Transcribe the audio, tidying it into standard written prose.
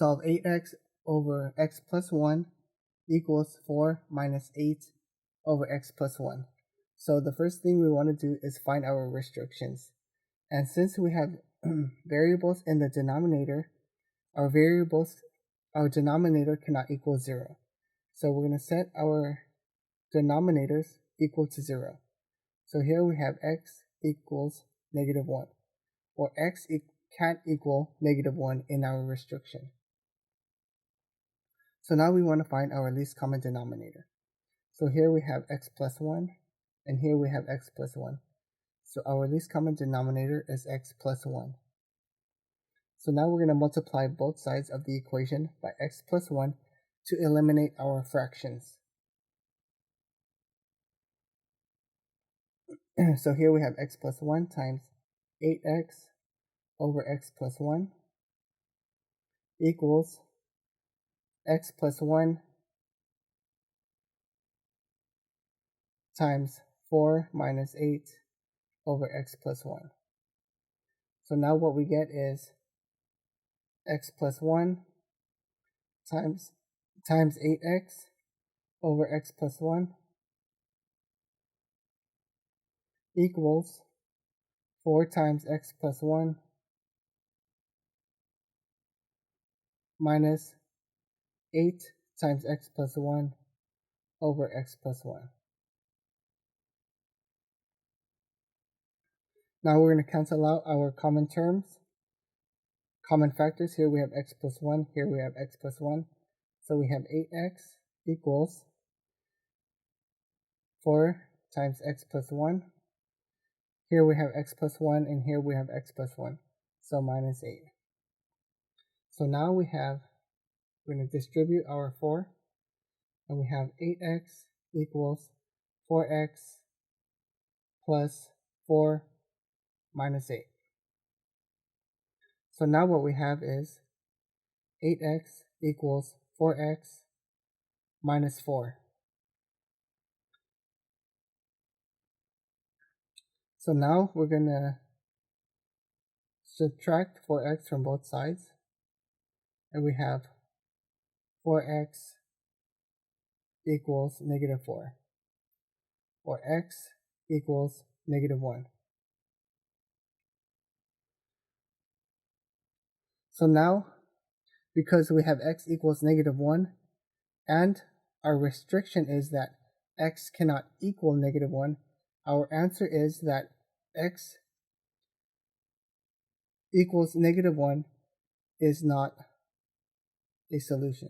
solve 8x over x plus 1 equals 4 minus 8 over x plus 1. So the first thing we want to do is find our restrictions. And since we have variables in the denominator, our denominator cannot equal 0. So we're going to set our denominators equal to 0. So here we have x equals negative 1, or x can't equal negative 1 in our restriction. So now we want to find our least common denominator. So here we have x plus 1, and here we have x plus 1. So our least common denominator is x plus 1. So now we're going to multiply both sides of the equation by x plus 1 to eliminate our fractions. So here we have x plus 1 times 8x over x plus 1 equals x plus 1 times 4 minus 8 over x plus 1. So now what we get is x plus 1 times 8x over x plus 1 equals 4 times x plus 1 minus 8 times x plus 1 over x plus 1. Now we're going to cancel out our common terms, common factors. Here we have x plus 1, here we have x plus 1. So we have 8x equals 4 times x plus 1. Here we have x plus 1, and here we have x plus 1. So minus 8. So now we're going to distribute our 4, and we have 8x equals 4x plus 4 minus 8. So now what we have is 8x equals 4x minus 4. So now we're going to subtract 4x from both sides, and we have 4x equals negative 4, or x equals negative 1. So now, because we have x equals negative 1, and our restriction is that x cannot equal negative 1, our answer is that x equals negative 1 is not a solution.